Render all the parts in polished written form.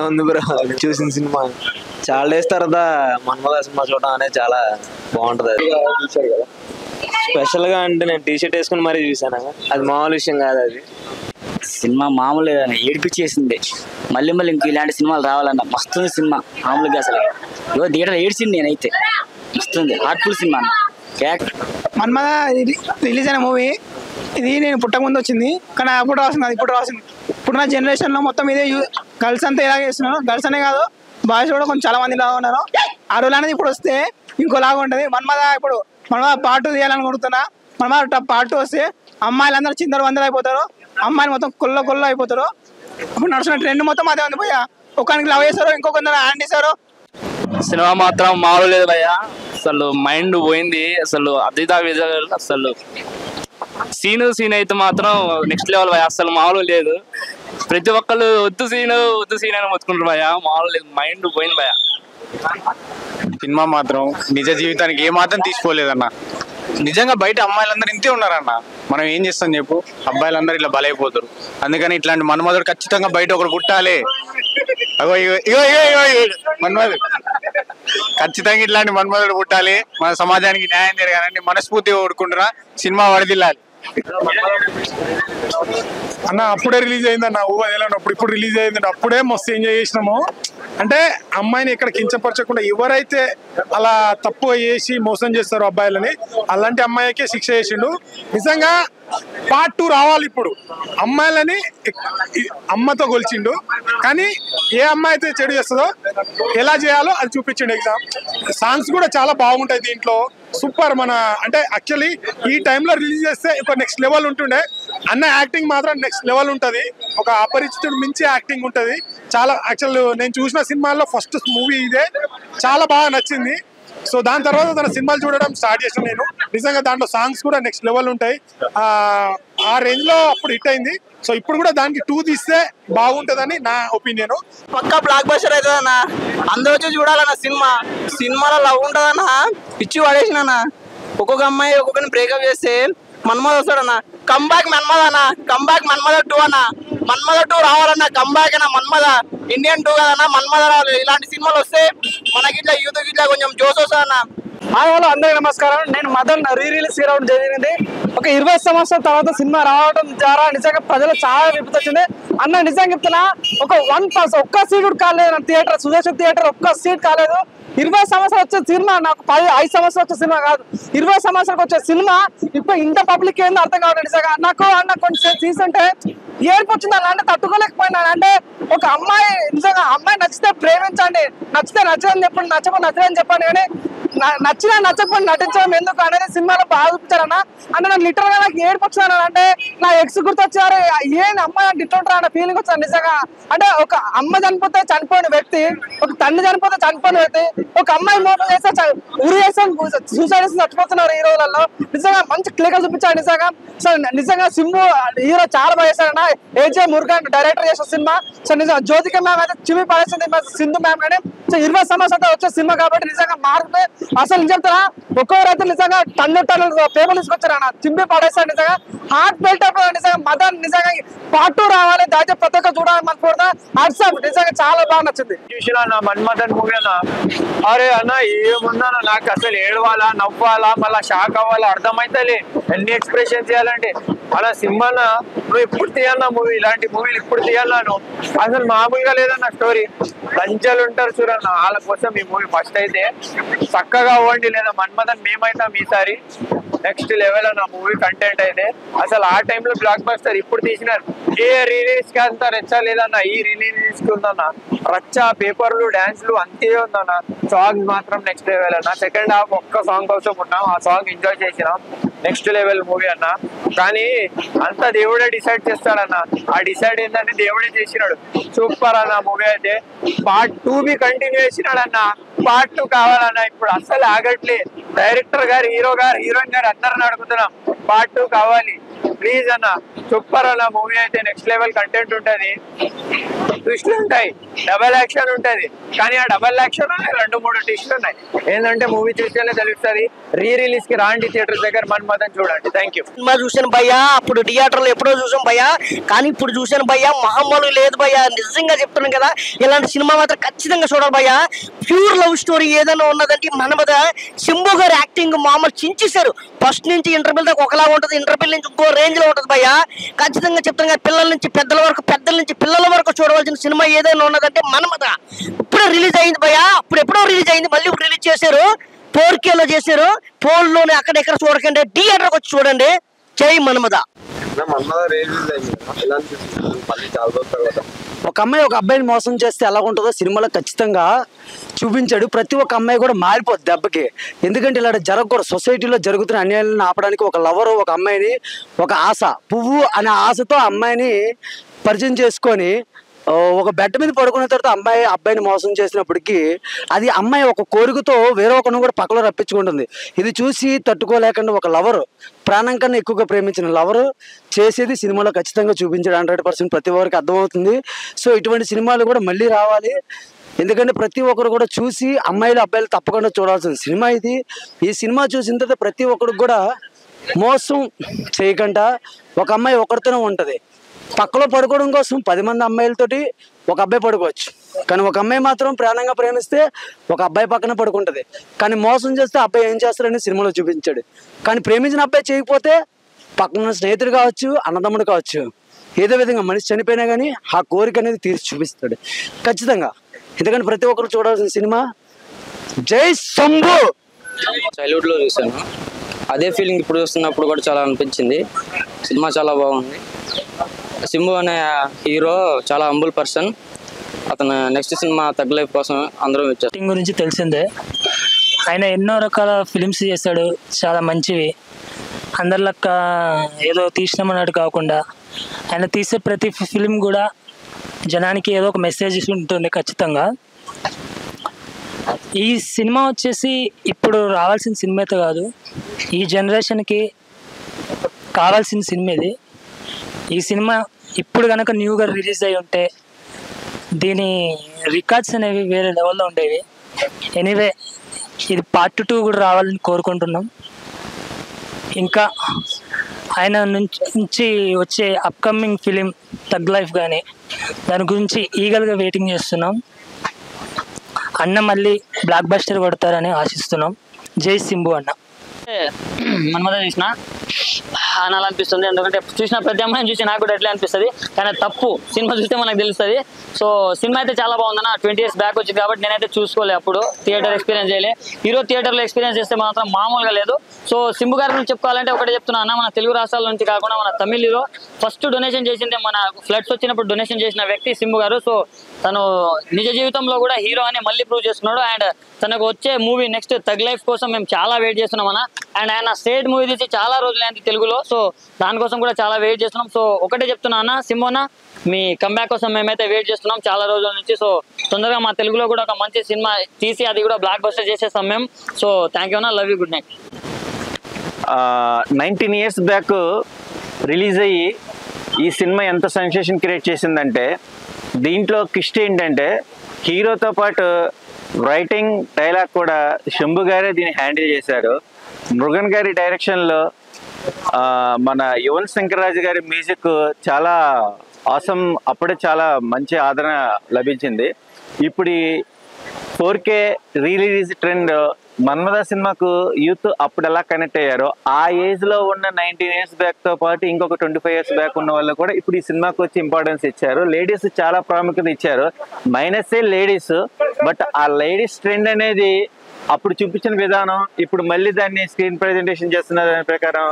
ఏముంది బ్రో చూసిన సినిమా చాలా డేస్ తర్వాత మన్మథ సినిమా చూడడం అనేది చాలా బాగుంటది. అది స్పెషల్ గా అంటే నేను టీ షర్ట్ వేసుకుని మరీ చూసాను. అది మామూలు విషయం కాదు. అది సినిమా మామూలు ఏడిపించేసింది. మళ్ళీ మళ్ళీ ఇంక ఇలాంటి సినిమాలు రావాలన్న మస్తుంది సినిమా. మామూలుగా అసలు ఏదో థియేటర్ ఏడ్చింది నేనైతే. మస్తుంది హార్ట్ఫుల్ సినిమా. మన్మథ రిలీజ్ అయిన మూవీ ఇది నేను పుట్టక ముందు వచ్చింది, కానీ అప్పుడు రాసింది, అది ఇప్పుడు రాసింది. ఇప్పుడున్న జనరేషన్లో మొత్తం ఇదే గర్ల్స్ అంతా ఇలాగే చేస్తున్నారు. గర్ల్స్ అనే కాదు, బాయ్స్ కూడా కొంచెం చాలా మంది లాగా ఉన్నారు. ఆ రోజు అనేది ఇప్పుడు వస్తే ఇంకోలాగా ఉంటుంది. మన్మథ ఇప్పుడు మన్మథ పార్ట్ 2 తీయాలని కోరుతున్నా. మన్మథ పార్ట్ 2 వస్తే అమ్మాయిలందరూ చిందరు వందలు అయిపోతారు, అమ్మాయిలు మొత్తం కొల్ల అయిపోతారు. ఇప్పుడు నడుస్తున్న ట్రెండ్ మొత్తం అదే ఉంది భయ్య. ఒకరికి లవ్ చేస్తారు, ఇంకొకరు హ్యాండ్ ఇస్తారు. సినిమా మాత్రం మామూలు లేదు భయ్య. అసలు మైండ్ పోయింది. అసలు అదిదా అసలు సీన్ అయితే మాత్రం నెక్స్ట్ లెవెల్ భయ. అసలు మామూలు లేదు. ప్రతి ఒక్కళ్ళు వద్దు సీన్ అని మొత్తుకుంటారు భయ. మామూలు లేదు, మైండ్ పోయింది భయ. సినిమా మాత్రం నిజ జీవితానికి ఏ మాత్రం తీసుకోలేదన్న. నిజంగా బయట అమ్మాయిలందరూ ఇంతే ఉన్నారన్న. మనం ఏం చేస్తాం చెప్పు, అబ్బాయిలందరూ ఇలా బలైపోతారు. అందుకని ఇట్లాంటి మన్మధుడు ఖచ్చితంగా బయట ఒకరు పుట్టాలి. అగో మన్మధుడు ఖచ్చితంగా ఇట్లాంటి మన్మధుడు పుట్టాలి. మన సమాజానికి న్యాయం జరగాలని మనస్ఫూర్తిగా కోరుకుంటున్నా. సినిమా వడదిల్లాలి అన్న. అప్పుడే రిలీజ్ అయిందన్న, ఊహప్పుడు ఇప్పుడు రిలీజ్ అయిందండి. అప్పుడే మస్తు ఎంజాయ్ చేసినాము. అంటే అమ్మాయిని ఇక్కడ కించపరచకుండా ఎవరైతే అలా తప్పు చేసి మోసం చేస్తారో అబ్బాయిలని, అలాంటి అమ్మాయికే శిక్ష చేసిండు. నిజంగా పార్ట్ 2 రావాలి. ఇప్పుడు అమ్మాయిలని అమ్మతో గొలిచిండు, కానీ ఏ అమ్మాయి అయితే చెడు చేస్తుందో ఎలా చేయాలో అది చూపించిండు. ఎగ్జామ్ సాంగ్స్ కూడా చాలా బాగుంటాయి దీంట్లో. సూపర్. మన అంటే యాక్చువల్లీ ఈ టైంలో రిలీజ్ చేస్తే ఒక నెక్స్ట్ లెవెల్ ఉంటుండే. అన్న యాక్టింగ్ మాత్రం నెక్స్ట్ లెవెల్ ఉంటుంది. ఒక అపరిచితుడు మించి యాక్టింగ్ ఉంటుంది. చాలా యాక్చువల్ నేను చూసిన సినిమాల్లో ఫస్ట్ మూవీ ఇదే. చాలా బాగా నచ్చింది. సో దాని తర్వాత తన సినిమాలు చూడడం స్టార్ట్ చేసాను నేను. నిజంగా దాంట్లో సాంగ్స్ కూడా నెక్స్ట్ లెవెల్ ఉంటాయి. ఆ రేంజ్ లో అప్పుడు హిట్ అయింది. సో ఇప్పుడు కూడా దానికి 2 తీస్తే బాగుంటుందని నా ఒపీనియన్. పక్కా బ్లాక్ బస్టర్ అవుతుందన్న. అందరూ వచ్చి చూడాలన్న సినిమాలో లవ్ ఉంటుందన్న. పిచ్చి పడేసినా ఒక్కొక్క అమ్మాయి ఒక్కొక్కరిని బ్రేకప్ చేస్తే మన్మథ వస్తాడన్న. కంబ్యాక్ మన్మథ అన్న, కంబ్యాక్ మన్మథ 2 అన్న. మన్మథ 2 రావాలన్న, కంబ్యాక్ అన్న. మన్మథ ఇండియన్ 2 కదన్న, మన్మథ రావాలి. ఇలాంటి సినిమాలు వస్తే మనకి ఇట్లా యూత్ ఇట్లా కొంచెం జోస్ వస్తుందన్న. హలో అందరికీ నమస్కారం. నేను మదన్ రిలీజ్ చేయడం జరిగింది. ఒక 20 సంవత్సరాల తర్వాత సినిమా రావడం ద్వారా నిజంగా ప్రజలు చాలా విపత్తు వచ్చింది అన్న. నిజంగా చెప్తున్నా, ఒక 1% ఒక్క సీట్ కూడా కాలేదు థియేటర్, సుదర్శన్ థియేటర్ ఒక్క సీట్ కాలేదు. 20 సంవత్సరాలు వచ్చే సినిమా, నాకు 5 సంవత్సరాలు వచ్చే సినిమా కాదు, 20 సంవత్సరాలకు వచ్చే సినిమా ఇప్పుడు ఇంత పబ్లిక్ ఏందో అర్థం కావడం. నిజంగా నాకు అన్న కొంచెం తీసుంటే ఏడుపు వచ్చింది అన్న. అంటే తట్టుకోలేకపోయినా. అంటే ఒక అమ్మాయి నిజంగా అమ్మాయి నచ్చితే ప్రేమించండి, నచ్చితే నచ్చదని చెప్పండి, నచ్చకపోతే నచ్చదని చెప్పండి. కానీ నచ్చినా నచ్చకపోయి నటించడం ఎందుకు అనేది సినిమాలో బాగా చూపించారన్న. అంటే నాకు లిటరల్ గా నాకు ఏడుపు వచ్చాను. అంటే నా ఎక్స్ గుర్తొచ్చారు. ఏం అమ్మాయి అంటే ఇట్లా అన్న ఫీలింగ్ వచ్చాను నిజంగా. అంటే ఒక అమ్మ చనిపోతే చనిపోయిన వ్యక్తి, ఒక తండ్రి చనిపోతే చనిపోయిన వ్యక్తి, ఒక అమ్మాయి మోసం చేస్తే ఉరి చేస్తే సూసైడ్ చేసి చచ్చిపోతున్నారు ఈ రోజులలో. నిజంగా మంచి క్లియర్ చూపించాడు నిజంగా. సో నిజంగా సింబు హీరో చాలా బాగా చేశారన్న. ఏజే మురుగన్ డైరెక్టర్ చేసిన సినిమా. సో నిజంగా జ్యోతిక మ్యామ్ అయితే చివి పడేసింది, సింధు మ్యామ్ కానీ. సో 20 సంవత్సరాలతో వచ్చే సినిమా కాబట్టి నిజంగా మార్పు అసలు నిజంగా ఒక్కొక్కరైతే నిజంగా టన్ను పేపర్ తీసుకొచ్చారు అన్న, చింపి పడేస్తాడు. నిజంగా హార్ట్ బెల్ట్ అయిపోయింది. నిజంగా మదన్ నిజంగా పార్ట్ 2 రావాలి, దాదాపు ప్రతి ఒక్క చూడాలని మనకు అర్సప్ నిజంగా చాలా బాగా నచ్చింది. చూసిన మన్మథన్ మూవీ అన్న. అరే అన్న ఏముందా, నాకు అసలు ఏడవాలా నవ్వాలా మళ్ళీ షాక్ అవ్వాలా అర్థమైతలే. ఎన్ని ఎక్స్ప్రెషన్ చేయాలంటే అలా సినిమా నువ్వు ఎప్పుడు తీయాలన్నా మూవీ, ఇలాంటి మూవీలు ఇప్పుడు తీయాలను అసలు మామూలుగా లేదన్న. స్టోరీ లంచాలు ఉంటారు చూడన్న, వాళ్ళ కోసం ఈ మూవీ ఫస్ట్ అయితే చక్కగా అవ్వండి. లేదా మన్మథన్ మేమైతాం ఈసారి నెక్స్ట్ లెవెల్ అన్న మూవీ కంటెంట్ అయితే. అసలు ఆ టైంలో బ్లాక్ బస్టర్. ఇప్పుడు తీసినారు. ఏ రిలీజ్ కి అంత రచ్చ లేదన్న, ఈ రిలీజ్ కి ఉందన్న రచ్చ. పేపర్లు డాన్స్లు అంతే ఉందన్న. సాంగ్ మాత్రం నెక్స్ట్ లెవెల్ అన్న. సెకండ్ హాఫ్ ఒక్క సాంగ్ కోసం ఉన్నాం, ఆ సాంగ్ ఎంజాయ్ చేసినాం. నెక్స్ట్ లెవెల్ మూవీ అన్న. కానీ అంతా దేవుడే డిసైడ్ చేస్తాడన్న. ఆ డిసైడ్ ఏంటంటే దేవుడే చేసినాడు. సూపర్ అన్న మూవీ అయితే. పార్ట్ 2 బి కంటిన్యూ చేసినాడన్న. పార్ట్ 2 కావాలన్న. ఇప్పుడు అస్సలు ఆగట్లే. డైరెక్టర్ గారు, హీరో గారు, హీరోయిన్ గారు అందరిని అడుగుతున్నాం పార్ట్ 2 కావాలి. ప్లీజ్ అన్న సూపర్ అన్న మూవీ అయితే నెక్స్ట్ లెవెల్ కంటెంట్ ఉంటది, ట్విస్ట్లు ఉంటాయి, డబల్ యాక్షన్ ఉంటది. కానీ ఆ డబల్ యాక్షన్ 2-3 ట్విస్ట్లు ఉన్నాయి. ఏంటంటే మూవీ చూస్తేనే తెలుస్తుంది. రిలీజ్ కి రాండి థియేటర్ దగ్గర మన్మథన్ చూడండి. Thank you. సినిమా చూసాను భయ్యా, అప్పుడు థియేటర్లో ఎప్పుడో చూసాం భయ్యా, కానీ ఇప్పుడు చూసాను భయ్యా, మామూలు లేదు భయ్యా. నిజంగా చెప్తున్నాను కదా, ఇలాంటి సినిమా మాత్రం ఖచ్చితంగా చూడాలి భయ్యా. ప్యూర్ లవ్ స్టోరీ ఏదైనా ఉన్నదంటే మన్మథ. శంభు గారు యాక్టింగ్ మామూలు చించేశారు. ఫస్ట్ నుంచి ఇంటర్వెల్ దాకా ఒకలా ఉంటుంది, ఇంటర్వెల్ నుంచి ఇంకో రేంజ్ లో ఉంటుంది భయ్యా. ఖచ్చితంగా చెప్తాను, పిల్లల నుంచి పెద్దల వరకు, పెద్దల నుంచి పిల్లల వరకు చూడవలసిన సినిమా ఏదైనా ఉన్నదంటే మన్మథ. ఇప్పుడే రిలీజ్ అయింది భయ్యా, ఎప్పుడో రిలీజ్ అయింది, మళ్ళీ ఇప్పుడు రిలీజ్ చేశారు, 4K లో చేశారు. ఫోన్లోనే అక్కడెక్కడ చూడకండి, థియేటర్కి వచ్చి చూడండి. జై మన్మథ. ఒక అమ్మాయి ఒక అబ్బాయిని మోసం చేస్తే ఎలా ఉంటుందో సినిమాలో ఖచ్చితంగా చూపించాడు. ప్రతి ఒక్క అమ్మాయి కూడా మారిపోద్ది దెబ్బకి. ఎందుకంటే ఇలా జరగకూడదు. సొసైటీలో జరుగుతున్న అన్యాయాలను ఆపడానికి ఒక లవరు ఒక అమ్మాయిని, ఒక ఆశ, పువ్వు అనే ఆశతో అమ్మాయిని పరిచయం చేసుకొని ఒక బెడ్ మీద పడుకున్న తర్వాత అబ్బాయిని మోసం చేసినప్పటికీ అది అమ్మాయి ఒక కోరికతో వేరే ఒకరిని కూడా పక్కలో రప్పించుకుంటుంది. ఇది చూసి తట్టుకోలేకుండా ఒక లవరు, ప్రాణం కన్నా ఎక్కువగా ప్రేమించిన లవరు చేసేది సినిమాలో ఖచ్చితంగా చూపించాడు. 100% ప్రతి ఒక్కరికి అర్థమవుతుంది. సో ఇటువంటి సినిమాలు కూడా మళ్ళీ రావాలి. ఎందుకంటే ప్రతి ఒక్కరు కూడా చూసి అమ్మాయిలు అబ్బాయిలు తప్పకుండా చూడాల్సిన సినిమా ఇది. ఈ సినిమా చూసిన తర్వాత ప్రతి ఒక్కరికి కూడా మోసం చేయకుండా ఒక అమ్మాయి ఒకరితోనే ఉంటుంది. పక్కలో పడుకోవడం కోసం 10 మంది అమ్మాయిలతోటి ఒక అబ్బాయి పడుకోవచ్చు, కానీ ఒక అమ్మాయి మాత్రం ప్రాణంగా ప్రేమిస్తే ఒక అబ్బాయి పక్కన పడుకుంటుంది. కానీ మోసం చేస్తే అబ్బాయి ఏం చేస్తారని సినిమాలో చూపించాడు. కానీ ప్రేమించిన అబ్బాయి చేయకపోతే పక్కన స్నేహితుడు కావచ్చు, అన్నదమ్ముడు కావచ్చు, ఏదో విధంగా మనిషి చనిపోయినా కానీ ఆ కోరిక అనేది తీర్చి చూపిస్తాడు ఖచ్చితంగా. ఎందుకంటే ప్రతి ఒక్కరు చూడాల్సిన సినిమా జై శంభు. చైల్డ్హుడ్ లో చూసాను, అదే ఫీలింగ్ ఇప్పుడు చూస్తున్నప్పుడు కూడా చాలా అనిపించింది. సినిమా చాలా బాగుంది. శంభు అనే హీరో చాలా హంబుల్ పర్సన్. అతను నెక్స్ట్ సినిమా తగ్ లైఫ్ కోసం అందరూ వచ్చారు. గురించి తెలిసిందే, ఆయన ఎన్నో రకాల ఫిలిమ్స్ చేశాడు, చాలా మంచివి. అందరిలక్క ఏదో తీసినామన్నట్టు కాకుండా ఆయన తీసే ప్రతి ఫిలిం కూడా జనానికి ఏదో ఒక మెసేజ్ ఉంటుంది ఖచ్చితంగా. ఈ సినిమా వచ్చేసి ఇప్పుడు రావాల్సిన సినిమా అయితే కాదు, ఈ జనరేషన్కి కావాల్సిన సినిమా ఇది. ఈ సినిమా ఇప్పుడు కనుక న్యూగా రిలీజ్ అయి ఉంటే దీని రికార్డ్స్ అనేవి వేరే లెవెల్లో ఉండేవి. ఎనీవే ఇది పార్ట్ 2 కూడా రావాలని కోరుకుంటున్నాం. ఇంకా ఆయన నుంచి వచ్చే అప్కమింగ్ ఫిలిం తగ్ లైఫ్ కానీ దాని గురించి ఈగల్గా వెయిటింగ్ చేస్తున్నాం. అన్న మళ్ళీ బ్లాక్ బస్టర్ కొడతారని ఆశిస్తున్నాం. జై శంభు అన్న. మన్మథ చూసిన అనాలనిపిస్తుంది. ఎందుకంటే చూసిన ప్రతి అమ్మాయిని చూసి నాకు కూడా ఎట్లా అనిపిస్తుంది, కానీ తప్పు సినిమా చూస్తే మనకు తెలుస్తుంది. సో సినిమా అయితే చాలా బాగుందన్న. 20 years బ్యాక్ వచ్చింది కాబట్టి నేనైతే చూసుకోలే, అప్పుడు థియేటర్ ఎక్స్పీరియన్స్ చేయలే. ఈరోజు థియేటర్లో ఎక్స్పీరియన్స్ చేస్తే మాత్రం మామూలుగా లేదు. సో శంభు గారి నుంచి చెప్పుకోవాలంటే ఒకటే చెప్తున్నా అన్న, మన తెలుగు రాష్ట్రాల నుంచి కాకుండా మన తమిళ్లో ఫస్ట్ డొనేషన్ చేసిందే, మన ఫ్లడ్స్ వచ్చినప్పుడు డొనేషన్ చేసిన వ్యక్తి శంభు గారు. సో తను నిజ జీవితంలో కూడా హీరో అని మళ్ళీ ప్రూవ్ చేస్తున్నాడు. అండ్ తనకు వచ్చే మూవీ నెక్స్ట్ తగ్ లైఫ్ కోసం మేము చాలా వెయిట్ చేస్తున్నాం అన్న. అండ్ ఆయన స్టేట్ మూవీ తీసి చాలా రోజులైంది తెలుగులో, సో దానికోసం కూడా చాలా వెయిట్ చేస్తున్నాం. సో ఒకటే చెప్తున్నా అన్న, శంభు అన్న మీ కంబ్యాక్ కోసం మేమైతే వెయిట్ చేస్తున్నాం చాలా రోజుల నుంచి. సో తొందరగా మా తెలుగులో కూడా ఒక మంచి సినిమా తీసి అది కూడా బ్లాక్ బస్టర్ చేసేస్తాం మేము. సో థ్యాంక్ యూ అన్న, love you, good night. 19 years back release అయ్యి ఈ సినిమా ఎంత సెన్సేషన్ క్రియేట్ చేసిందంటే, దీంట్లో కిస్ట్ ఏంటంటే హీరోతో పాటు రైటింగ్ డైలాగ్ కూడా శంభు గారే దీన్ని హ్యాండిల్ చేశారు. మృగన్ గారి డైరెక్షన్లో మన యువన్ శంకర్ రాజు గారి మ్యూజిక్ చాలా ఆసమ్, అప్పుడే చాలా మంచి ఆదరణ లభించింది. ఇప్పుడు 4K రిలీజ్ ట్రెండ్ మన్మథ సినిమాకు యూత్ అప్పుడు ఎలా కనెక్ట్ అయ్యారో, ఆ ఏజ్ లో ఉన్న 19 years బ్యాక్ తో పాటు ఇంకొక 25 years బ్యాక్ ఉన్న వాళ్ళు కూడా ఇప్పుడు ఈ సినిమాకి వచ్చి ఇంపార్టెన్స్ ఇచ్చారు. లేడీస్ చాలా ప్రాముఖ్యత ఇచ్చారు. మైనస్ లేడీస్, బట్ ఆ లేడీస్ ట్రెండ్ అనేది అప్పుడు చూపించిన విధానం ఇప్పుడు మళ్ళీ దాన్ని స్క్రీన్ ప్రెజెంటేషన్ చేస్తున్న దాని ప్రకారం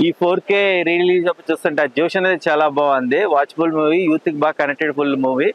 ఈ 4K రిలీజ్ అప్పుడు చూస్తుంటే ఆ జోష్ అనేది చాలా బాగుంది. వాచబుల్ మూవీ, యూత్ కి బాగా కనెక్టెడ్ ఫుల్ మూవీ.